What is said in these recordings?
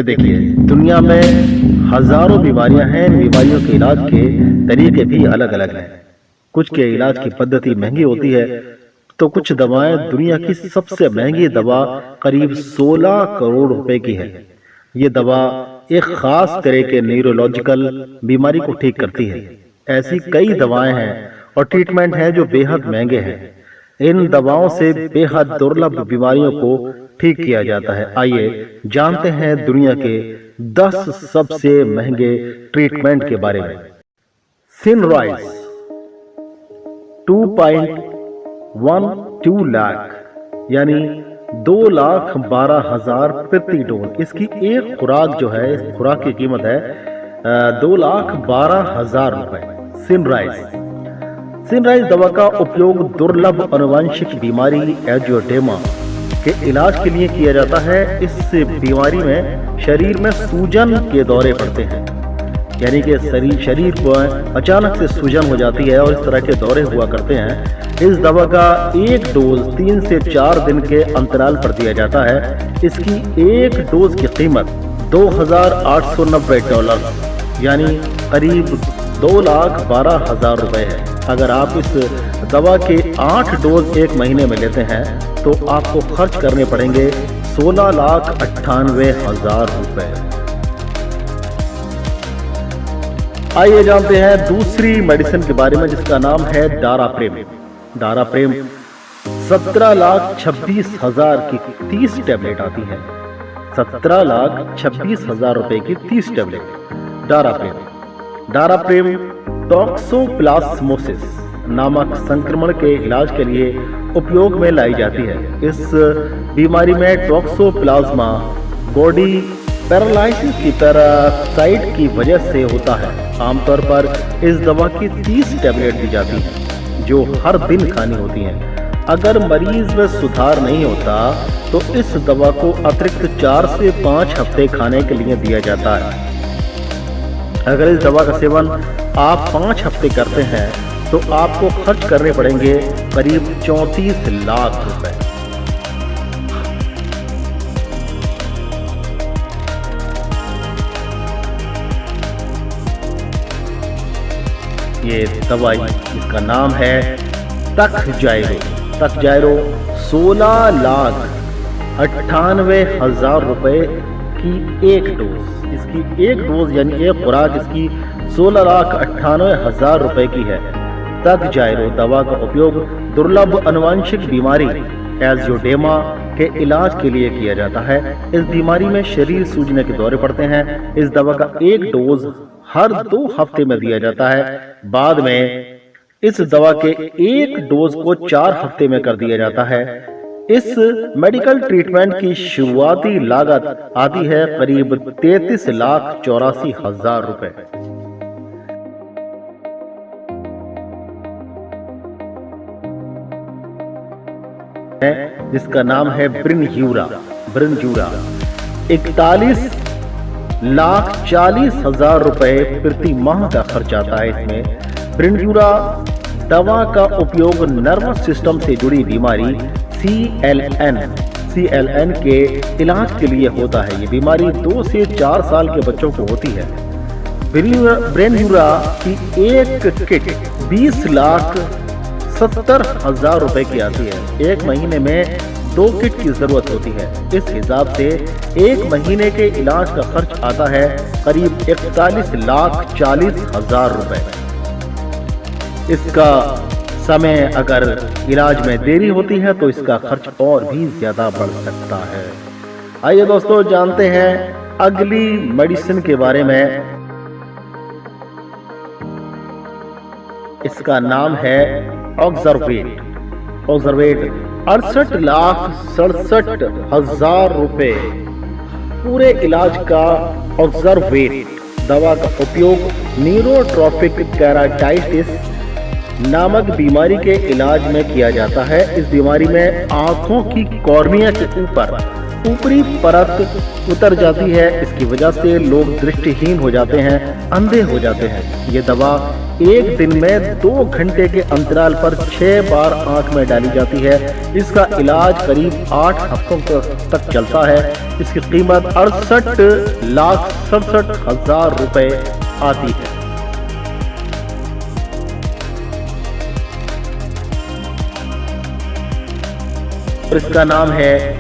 देखिए, दुनिया में हजारों बीमारियां हैं। इन बीमारियों के इलाज के तरीके भी अलग अलग हैं। कुछ के इलाज की पद्धति महंगी होती है, तो कुछ दवाएं, दुनिया की सबसे महंगी दवा करीब 16 करोड़ रुपए की है। ये दवा एक खास तरह के न्यूरोलॉजिकल बीमारी को ठीक करती है। ऐसी कई दवाएं हैं और ट्रीटमेंट हैं जो बेहद महंगे हैं। इन दवाओं से बेहद दुर्लभ बीमारियों को ठीक किया जाता है। आइए जानते हैं दुनिया के 10 सबसे महंगे ट्रीटमेंट के बारे में। सिनराइज 2.12 लाख यानी 2,12,000 प्रति डोज। इसकी एक खुराक जो है, इस खुराक की कीमत है 2,12,000 रुपए। सिनराइज दवा का उपयोग दुर्लभ आनुवंशिक बीमारी एंजियोडेमा के इलाज के लिए किया जाता है। इस बीमारी में शरीर में सूजन के दौरे पड़ते हैं, यानी कि शरीर को अचानक से सूजन हो जाती है और इस तरह के दौरे हुआ करते हैं। इस दवा का एक डोज 3 से 4 दिन के अंतराल पर दिया जाता है। इसकी एक डोज की कीमत $2,890 यानी करीब 2,12,000 रुपए है। अगर आप इस दवा के 8 डोज एक महीने में लेते हैं तो आपको खर्च करने पड़ेंगे 16,98,000 रुपए। आइए जानते हैं दूसरी मेडिसिन के बारे में, जिसका नाम है डाराप्रेम। डाराप्रेम 17,26,000 की 30 टैबलेट आती है। 17,26,000 रुपए की 30 टैबलेट डाराप्रेम टॉक्सोप्लाज्मोसिस नामक संक्रमण के इलाज के लिए उपयोग में लाई जाती है। इस बीमारी में टॉक्सोप्लाज्मा बॉडी पैरालाइसिस की तरह साइट की वजह से होता है। आमतौर पर इस दवा की 30 टैबलेट दी जाती हैं, जो हर दिन खानी होती हैं। अगर मरीज में सुधार नहीं होता तो इस दवा को अतिरिक्त 4 से 5 हफ्ते खाने के लिए दिया जाता है। अगर इस दवा का सेवन आप 5 हफ्ते करते हैं तो आपको खर्च करने पड़ेंगे करीब 34 लाख रुपए। ये दवाई, इसका नाम है तकजाइरो 16,98,000 रुपए की एक डोज। इसकी एक डोज यानी एक खुराक इसकी 16,98,000 रुपए की है। तकजाइरो दवा का उपयोग दुर्लभ आनुवंशिक बीमारी एंजियोडेमा के इलाज के लिए किया जाता है। इस बीमारी में शरीर सूजने के दौरे पड़ते हैं। इस दवा का एक डोज हर 2 हफ्ते में दिया जाता है। बाद में इस दवा के एक डोज को 4 हफ्ते में कर दिया जाता है। इस मेडिकल ट्रीटमेंट की शुरुआती लागत आती है करीब 33,84,000 रुपए। जिसका नाम है ब्रिनज्यूरा 41,40,000 रुपए प्रति माह का खर्च आता है इसमें। ब्रिनज्यूरा दवा का उपयोग नर्वस सिस्टम से जुड़ी बीमारी CLN के इलाज के लिए होता है। ये बीमारी 2 से 4 साल के बच्चों को होती है। ब्रिनज्यूरा की एक किट 20,70,000 रुपए की आती है। एक महीने में 2 किट की जरूरत होती है। इस हिसाब से एक महीने के इलाज का खर्च आता है करीब 41,40,000 रुपए। इसका समय अगर इलाज में देरी होती है तो इसका खर्च और भी ज्यादा बढ़ सकता है। आइए दोस्तों जानते हैं अगली मेडिसिन के बारे में। इसका नाम है ऑक्सरवेट 68,67,000 रुपए पूरे इलाज का। ऑक्सरवेट दवा का उपयोग न्यूरोट्रॉफिक केराटाइटिस नामक बीमारी के इलाज में किया जाता है। इस बीमारी में आंखों की कॉर्निया के ऊपर ऊपरी परत उतर जाती है। इसकी वजह से लोग दृष्टिहीन हो जाते हैं, अंधे हो जाते हैं। ये दवा एक दिन में 2 घंटे के अंतराल पर 6 बार आंख में डाली जाती है। इसका इलाज करीब 8 हफ्तों तक चलता है। इसकी कीमत 68,67,000 रुपए आती है। इसका नाम है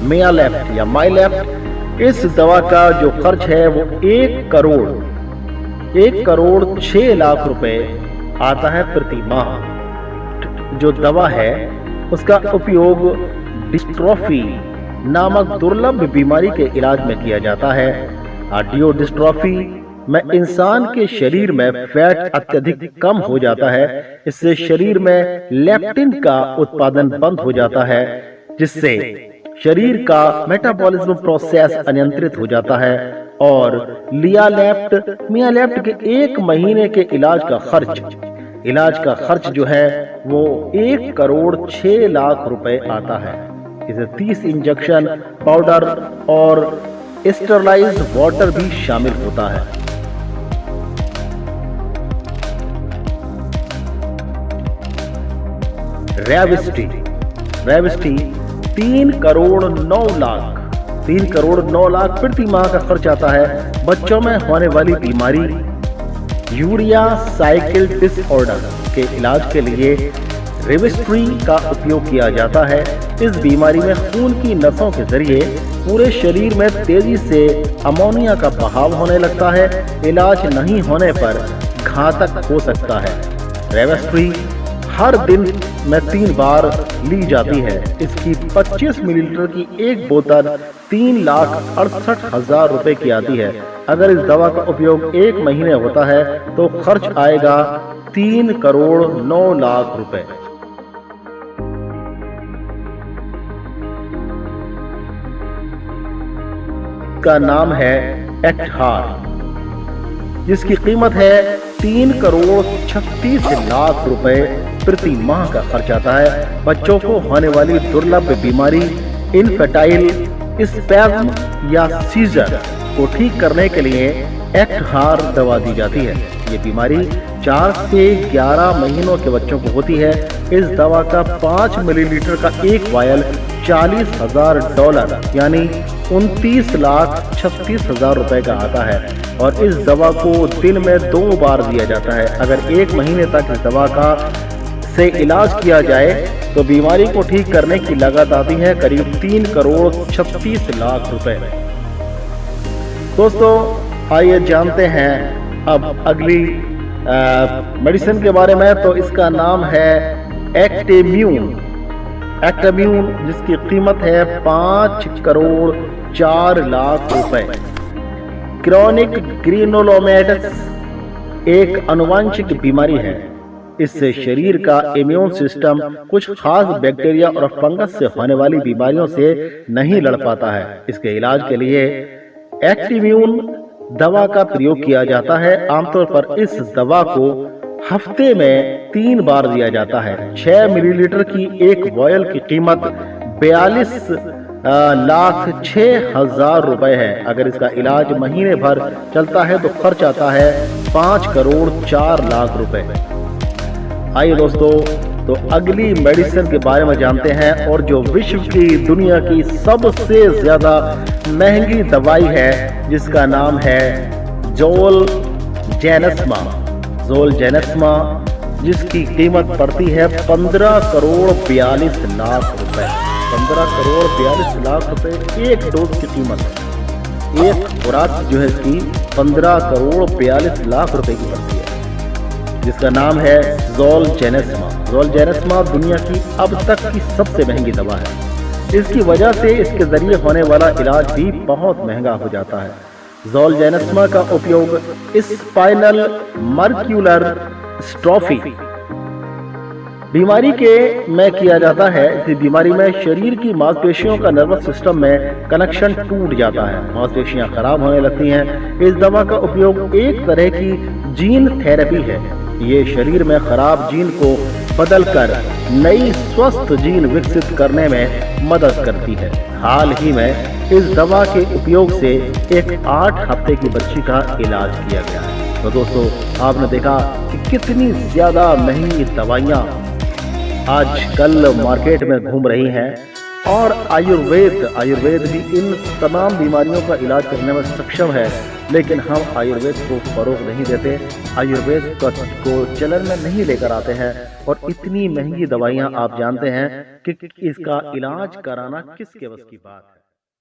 मियालेफ्ट या माइलेफ्ट। इस दवा का जो खर्च है वो 1 करोड़ 6 लाख रुपए आता है प्रति माह। जो दवा है उसका उपयोग डिस्ट्रॉफी नामक दुर्लभ बीमारी के इलाज में किया जाता है। ऑस्टियोडिस्ट्रॉफी में इंसान के शरीर में फैट अत्यधिक कम हो जाता है। इससे शरीर में लेप्टिन का उत्पादन बंद हो जाता है, जिससे शरीर का मेटाबॉलिज्म प्रोसेस अनियंत्रित हो जाता है। और मियालेफ्ट के 1 महीने के इलाज का खर्च जो है वो 1 करोड़ 6 लाख रुपए आता है। इसे 30 इंजेक्शन, पाउडर और स्टेरलाइज्ड वाटर भी शामिल होता है। रेविस्टी 3 करोड़ 9 लाख प्रति माह का खर्च आता है। बच्चों में होने वाली बीमारी यूरिया साइकिल डिसऑर्डर के इलाज के लिए रेविस्ट्री का उपयोग किया जाता है। इस बीमारी में खून की नसों के जरिए पूरे शरीर में तेजी से अमोनिया का बहाव होने लगता है। इलाज नहीं होने पर घातक हो सकता है। रेविस्ट्री हर दिन में 3 बार ली जाती है। इसकी 25 मिलीलीटर की एक बोतल 3,68,000 रुपए की आती है। अगर इस दवा का उपयोग 1 महीने होता है तो खर्च आएगा 3 करोड़ 9 लाख रुपए। का नाम है एक्टहार, जिसकी कीमत है 3 करोड़ 36 लाख रुपए प्रति माह का खर्च आता है। बच्चों को होने वाली दुर्लभ बीमारी इनफेटाइल स्पैज्म या सीजर को ठीक करने के लिए एक्टहार दवा दी जाती है। ये बीमारी 4 से 11 महीनों के बच्चों को होती है। इस दवा का 5 मिलीलीटर का एक वायल $40,000 यानी 29,36,000 रुपए का आता है। और इस दवा को दिन में 2 बार दिया जाता है। अगर 1 महीने तक इस दवा का से इलाज किया जाए तो बीमारी को ठीक करने की लागत आती है करीब 3 करोड़ 36 लाख रुपए। दोस्तों, आइए जानते हैं अब अगली मेडिसिन के बारे में। तो इसका नाम है एक्टेम्यून, जिसकी कीमत है 5 करोड़ 4 लाख रुपए। क्रॉनिक ग्रेनुलोमाटाइटिस एक आनुवंशिक बीमारी है। इससे शरीर का इम्यून सिस्टम कुछ खास बैक्टीरिया और फंगस से होने वाली बीमारियों से नहीं लड़ पाता है। इसके इलाज के लिए एक्टेम्यून दवा का प्रयोग किया जाता है। आमतौर पर इस दवा को हफ्ते में 3 बार दिया जाता है। 6 मिलीलीटर की एक वॉयल की कीमत 42,06,000 रुपए है। अगर इसका इलाज महीने भर चलता है तो खर्च आता है 5 करोड़ 4 लाख रुपए। आइए दोस्तों, तो अगली मेडिसिन के बारे में जानते हैं और जो विश्व की दुनिया की सबसे ज्यादा महंगी दवाई है, जिसका नाम है ज़ोलजेनेस्मा, जिसकी कीमत पड़ती है 15 करोड़ 42 लाख रुपए। 15 करोड़ 42 लाख रुपए एक डोज की कीमत है। एक खुराक जो है इसकी 15 करोड़ 42 लाख रुपए की पड़ती है, जिसका नाम है ज़ोलजेनेस्मा दुनिया की अब तक की सबसे महंगी दवा है। इसकी वजह से इसके जरिए होने वाला इलाज भी बहुत महंगा हो जाता है। ज़ोलजेनेस्मा का उपयोग स्पाइनल मस्कुलर एट्रोफी बीमारी में किया जाता है। इस बीमारी में शरीर की मांसपेशियों का नर्वस सिस्टम में कनेक्शन टूट जाता है, मांसपेशियां खराब होने लगती हैं। इस दवा का उपयोग एक तरह की जीन थेरेपी है। ये शरीर में खराब जीन को बदलकर नई स्वस्थ जीन विकसित करने में मदद करती है। हाल ही में इस दवा के उपयोग से एक 8 हफ्ते की बच्ची का इलाज किया गया है। तो दोस्तों, आपने देखा कि कितनी ज्यादा महंगी दवाइयां आजकल मार्केट में घूम रही हैं और आयुर्वेद भी इन तमाम बीमारियों का इलाज करने में सक्षम है, लेकिन हम आयुर्वेद को फरोग नहीं देते, आयुर्वेद को चलन में नहीं लेकर आते हैं और इतनी महंगी दवाइयां आप जानते हैं कि इसका इलाज कराना किसके बस की बात है।